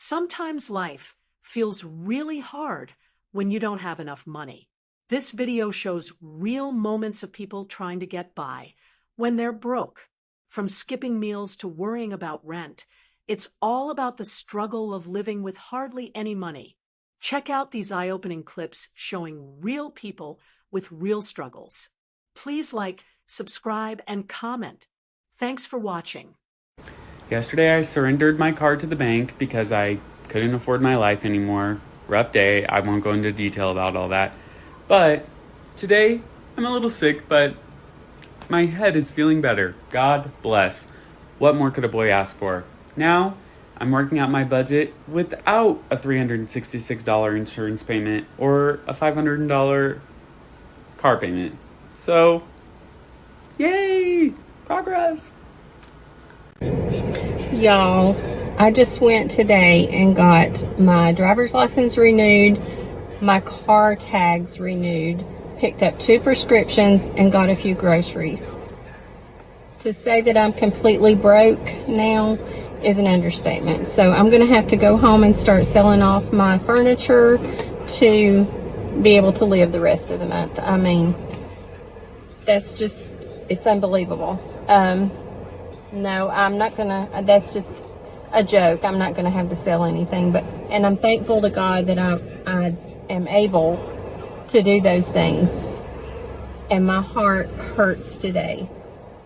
Sometimes life feels really hard when you don't have enough money. This video shows real moments of people trying to get by when they're broke. From skipping meals to worrying about rent, it's all about the struggle of living with hardly any money. Check out these eye-opening clips showing real people with real struggles. Please like, subscribe, and comment. Thanks for watching. Yesterday I surrendered my car to the bank because I couldn't afford my life anymore. Rough day, I won't go into detail about all that. But today I'm a little sick, but my head is feeling better. God bless. What more could a boy ask for? Now I'm working out my budget without a $366 insurance payment or a $500 car payment. So, yay! Progress! Y'all, I just went today and got my driver's license renewed, my car tags renewed, picked up 2 prescriptions, and got a few groceries. To say that I'm completely broke now is an understatement. So I'm going to have to go home and start selling off my furniture to be able to live the rest of the month. I mean, that's just, it's unbelievable. No, I'm not gonna, that's just a joke. I'm not gonna have to sell anything, and I'm thankful to God that I am able to do those things. And my heart hurts today,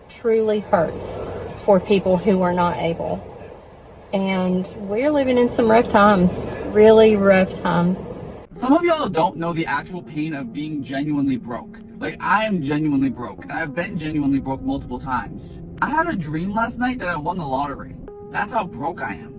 truly hurts for people who are not able. And we're living in some rough times, really rough times. Some of y'all don't know the actual pain of being genuinely broke. Like, I am genuinely broke, and I've been genuinely broke multiple times. I had a dream last night that I won the lottery. That's how broke I am.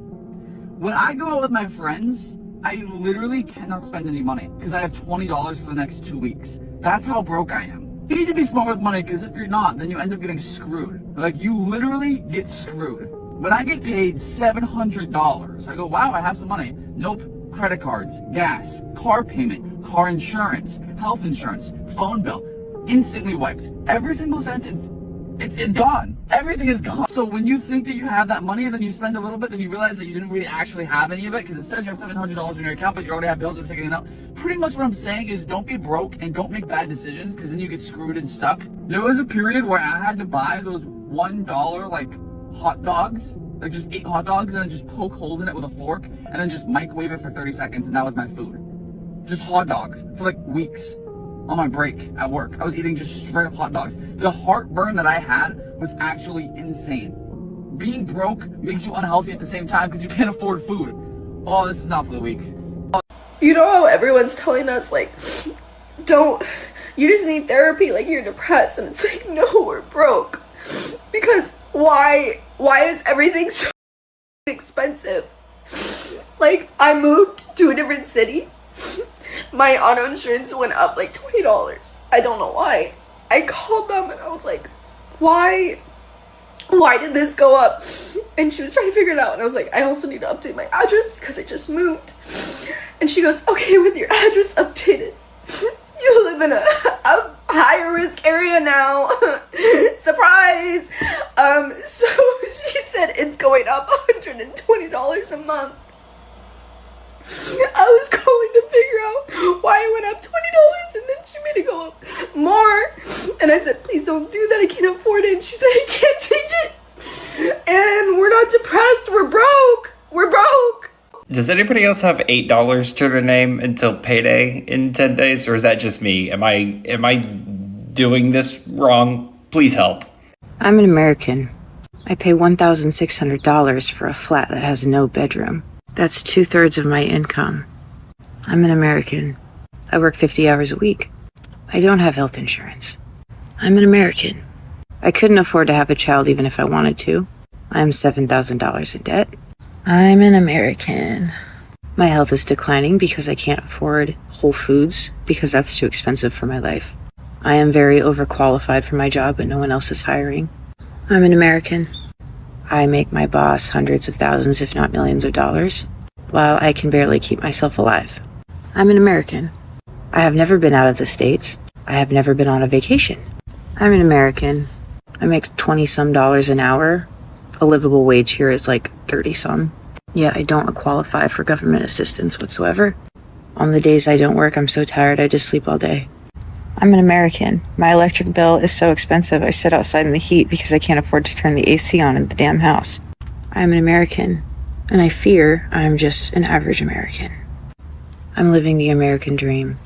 When I go out with my friends, I literally cannot spend any money because I have $20 for the next 2 weeks. That's how broke I am. You need to be smart with money, because if you're not, then you end up getting screwed. Like, you literally get screwed. When I get paid $700, I go, wow, I have some money. Nope. Credit cards, gas, car payment, car insurance, health insurance, phone bill, instantly wiped. Every single sentence, it's gone. Everything is gone. So when you think that you have that money and then you spend a little bit, then you realize that you didn't really actually have any of it because it says you have $700 in your account, but you already have bills that are taking it out. Pretty much what I'm saying is don't be broke and don't make bad decisions, because then you get screwed and stuck. There was a period where I had to buy those $1 like hot dogs. Like, just 8 hot dogs and then just poke holes in it with a fork and then just microwave it for 30 seconds, and that was my food. Just hot dogs for like weeks on my break at work. I was eating just straight up hot dogs. The heartburn that I had was actually insane. Being broke makes you unhealthy at the same time because you can't afford food. Oh, this is not for the weak. You know how everyone's telling us, like, you just need therapy, like you're depressed, and it's like, no, we're broke. Because why is everything so expensive? Like, I moved to a different city. My auto insurance went up like $20. I don't know why. I called them and I was like, why did this go up? And she was trying to figure it out, and I was like, I also need to update my address because I just moved. And she goes, okay, with your address updated, you live in a higher risk area now. Surprise. So she said it's going up $120 a month. I was going to figure out why it went up $20, and then she made it go up more. And I said, please don't do that, I can't afford it. And she said, I can't change it. And we're not depressed, we're broke. We're broke. Does anybody else have $8 to their name until payday in 10 days, or is that just me? Am I doing this wrong? Please help. I'm an American. I pay $1,600 for a flat that has no bedroom. That's 2/3 of my income. I'm an American. I work 50 hours a week. I don't have health insurance. I'm an American. I couldn't afford to have a child even if I wanted to. I'm $7,000 in debt. I'm an American. My health is declining because I can't afford Whole Foods because that's too expensive for my life. I am very overqualified for my job, but no one else is hiring. I'm an American. I make my boss hundreds of thousands, if not millions of dollars, while I can barely keep myself alive. I'm an American. I have never been out of the States. I have never been on a vacation. I'm an American. I make $20-some an hour. A livable wage here is like 30-some. Yet I don't qualify for government assistance whatsoever. On the days I don't work, I'm so tired I just sleep all day. I'm an American. My electric bill is so expensive I sit outside in the heat because I can't afford to turn the AC on in the damn house. I'm an American, and I fear I'm just an average American. I'm living the American dream.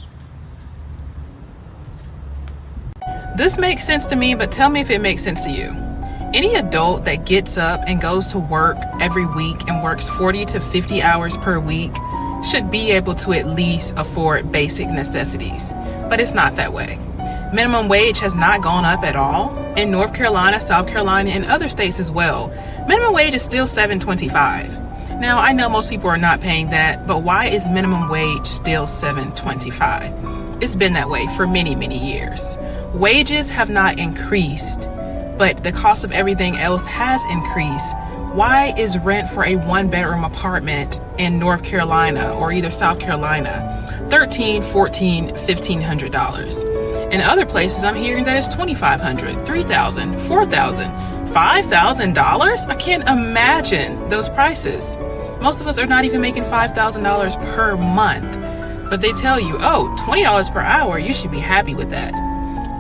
This makes sense to me, but tell me if it makes sense to you. Any adult that gets up and goes to work every week and works 40 to 50 hours per week should be able to at least afford basic necessities. But it's not that way. Minimum wage has not gone up at all. In North Carolina, South Carolina, and other states as well, minimum wage is still $7.25. Now, I know most people are not paying that, but why is minimum wage still $7.25? It's been that way for many, many years. Wages have not increased, but the cost of everything else has increased. Why is rent for a one-bedroom apartment in North Carolina or either South Carolina $1,300, $1,400, $1,500? In other places, I'm hearing that it's $2,500, $3,000, $4,000, $5,000. I can't imagine those prices. Most of us are not even making $5,000 per month, but they tell you, oh, $20 per hour, you should be happy with that.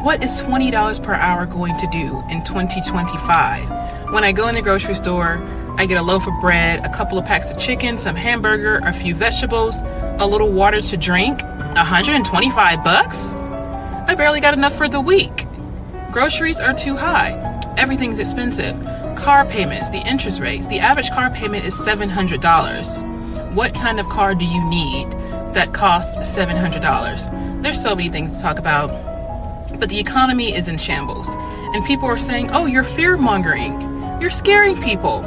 What is $20 per hour going to do in 2025? When I go in the grocery store, I get a loaf of bread, a couple of packs of chicken, some hamburger, a few vegetables, a little water to drink, 125 bucks? I barely got enough for the week. Groceries are too high. Everything's expensive. Car payments, the interest rates. The average car payment is $700. What kind of car do you need that costs $700? There's so many things to talk about, but the economy is in shambles. And people are saying, oh, you're fear-mongering. You're scaring people.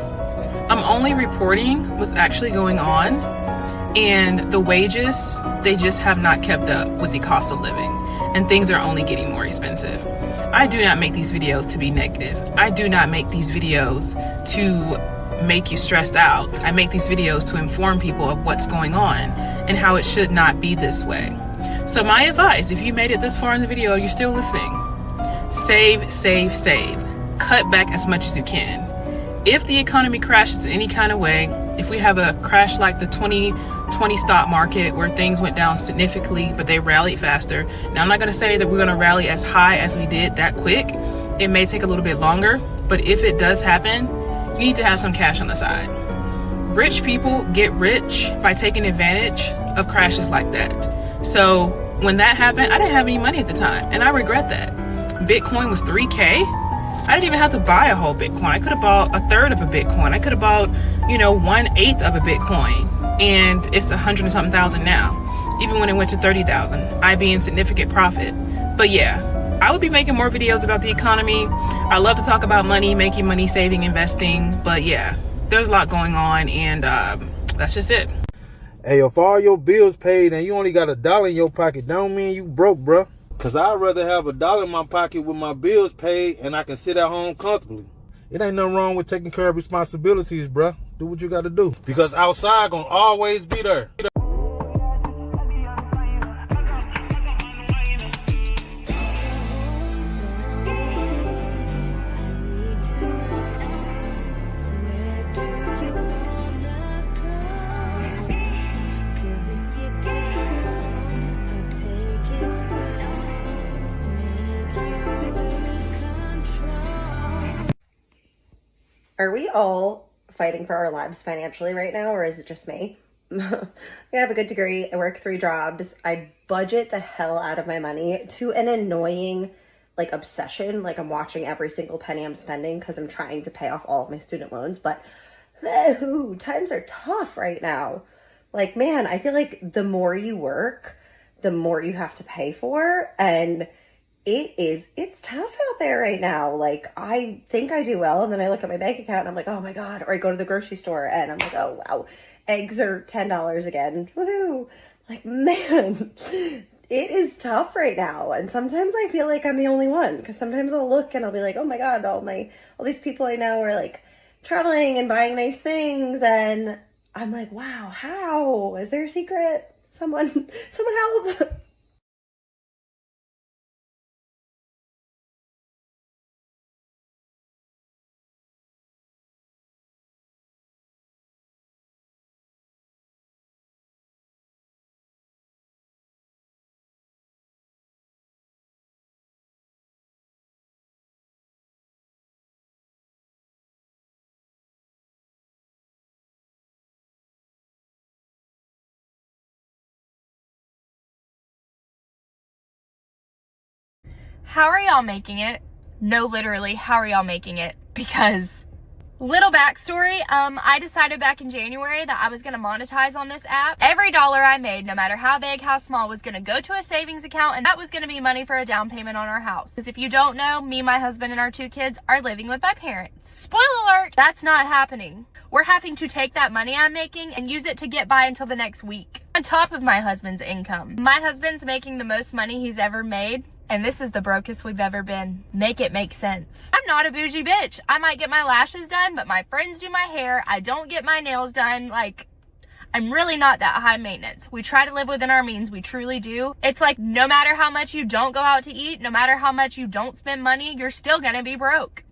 I'm only reporting what's actually going on, and the wages, they just have not kept up with the cost of living, and things are only getting more expensive. I do not make these videos to be negative. I do not make these videos to make you stressed out. I make these videos to inform people of what's going on and how it should not be this way. So my advice, if you made it this far in the video, you're still listening, save, save, save. Cut back as much as you can. If the economy crashes in any kind of way, if we have a crash like the 2020 stock market where things went down significantly, but they rallied faster. Now, I'm not going to say that we're going to rally as high as we did that quick. It may take a little bit longer, but if it does happen, you need to have some cash on the side. Rich people get rich by taking advantage of crashes like that. So when that happened, I didn't have any money at the time, and I regret that. Bitcoin was 3K. I didn't even have to buy a whole Bitcoin. I could have bought a third of a Bitcoin. I could have bought, 1/8 of a Bitcoin, and it's 100 and something thousand now. Even when it went to 30,000, I'd be in significant profit. But yeah, I would be making more videos about the economy. I love to talk about money, making money, saving, investing. But yeah, there's a lot going on, and that's just it. Hey, if all your bills paid and you only got $1 in your pocket, don't mean you broke, bruh. Cause I'd rather have $1 in my pocket with my bills paid and I can sit at home comfortably. It ain't nothing wrong with taking care of responsibilities, bruh. Do what you gotta do. Because outside gonna always be there. Are we all fighting for our lives financially right now, or is it just me? I have a good degree. I work 3 jobs. I budget the hell out of my money to an annoying, obsession. I'm watching every single penny I'm spending because I'm trying to pay off all of my student loans. But times are tough right now. Man, I feel like the more you work, the more you have to pay for, and it's tough out there right now. I think I do well, and then I look at my bank account and I'm like, oh my God. Or I go to the grocery store and I'm like, oh wow, eggs are $10 again. Woohoo. Man, it is tough right now. And sometimes I feel like I'm the only one, because sometimes I'll look and I'll be like, oh my God, all these people I know are traveling and buying nice things, and I'm like, wow, how? Is there a secret? Someone help. How are y'all making it? No, literally, how are y'all making it? Because, little backstory, I decided back in January that I was going to monetize on this app. Every dollar I made, no matter how big, how small, was going to go to a savings account, and that was going to be money for a down payment on our house. Because if you don't know, me, my husband, and our 2 kids are living with my parents. Spoiler alert, that's not happening. We're having to take that money I'm making and use it to get by until the next week, on top of my husband's income. My husband's making the most money he's ever made, and this is the brokest we've ever been. Make it make sense. I'm not a bougie bitch. I might get my lashes done, but my friends do my hair. I don't get my nails done. Like, I'm really not that high maintenance. We try to live within our means. We truly do. It's like, no matter how much you don't go out to eat, no matter how much you don't spend money, you're still gonna be broke.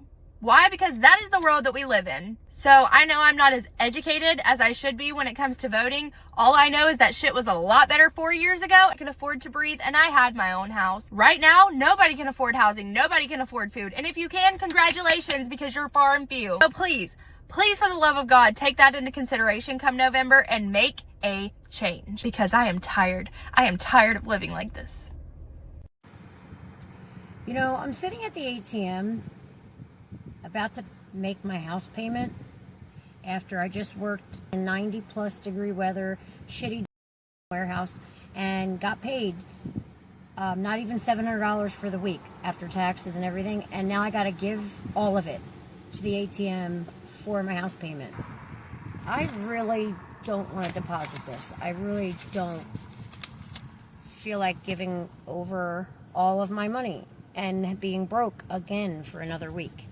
Why? Because that is the world that we live in. So I know I'm not as educated as I should be when it comes to voting. All I know is that shit was a lot better 4 years ago. I could afford to breathe, and I had my own house. Right now, nobody can afford housing. Nobody can afford food. And if you can, congratulations, because you're far and few. So please, for the love of God, take that into consideration come November and make a change, because I am tired. I am tired of living like this. You know, I'm sitting at the ATM about to make my house payment after I just worked in 90 plus degree weather, shitty warehouse, and got paid not even $700 for the week after taxes and everything, and now I gotta give all of it to the ATM for my house payment. I really don't want to deposit this. I really don't feel like giving over all of my money and being broke again for another week.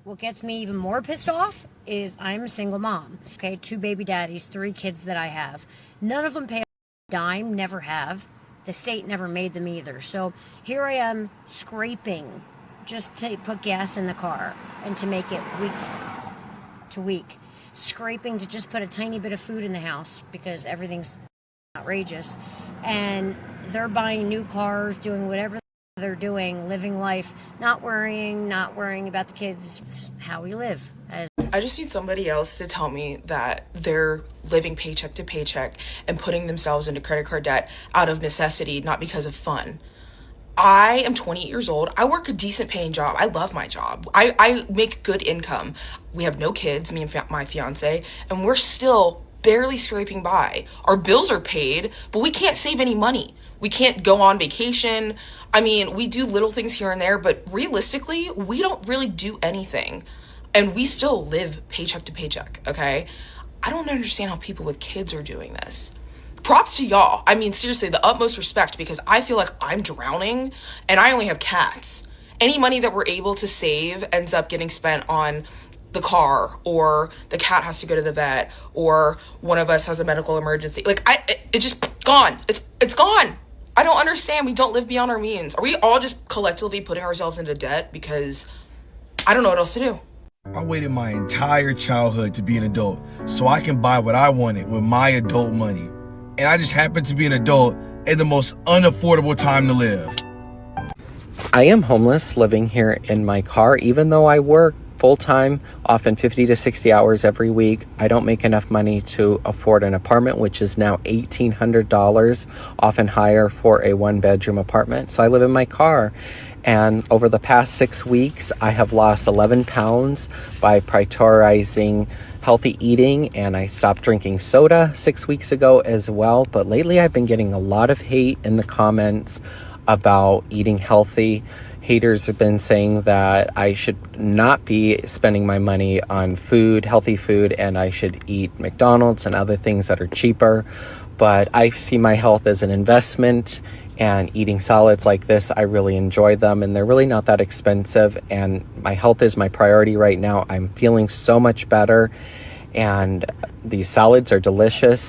What gets me even more pissed off is I'm a single mom. Okay, 2 baby daddies, 3 kids that I have. None of them pay a dime, never have. The state never made them either. So here I am scraping just to put gas in the car and to make it week to week. Scraping to just put a tiny bit of food in the house because everything's outrageous. And they're buying new cars, doing whatever they're doing, living life, not worrying about the kids. It's how we live. I just need somebody else to tell me that they're living paycheck to paycheck and putting themselves into credit card debt out of necessity, not because of fun. I am 28 years old. I work a decent paying job. I love my job. I make good income. We have no kids, me and my fiance, and we're still barely scraping by. Our bills are paid, but we can't save any money. We can't go on vacation. I mean, we do little things here and there, but realistically, we don't really do anything. And we still live paycheck to paycheck, okay? I don't understand how people with kids are doing this. Props to y'all. I mean, seriously, the utmost respect, because I feel like I'm drowning and I only have cats. Any money that we're able to save ends up getting spent on the car, or the cat has to go to the vet, or one of us has a medical emergency. Like, it's just gone. It's gone. I don't understand. We don't live beyond our means. Are we all just collectively putting ourselves into debt because I don't know what else to do? I waited my entire childhood to be an adult so I can buy what I wanted with my adult money. And I just happened to be an adult at the most unaffordable time to live. I am homeless, living here in my car, even though I work full-time, often 50 to 60 hours every week. I don't make enough money to afford an apartment, which is now $1,800, often higher for a 1-bedroom apartment. So I live in my car. And over the past 6 weeks, I have lost 11 pounds by prioritizing healthy eating, and I stopped drinking soda 6 weeks ago as well. But lately I've been getting a lot of hate in the comments about eating healthy. Haters have been saying that I should not be spending my money on food, healthy food, and I should eat McDonald's and other things that are cheaper. But I see my health as an investment, and eating salads like this, I really enjoy them, and they're really not that expensive, and my health is my priority right now. I'm feeling so much better, and these salads are delicious,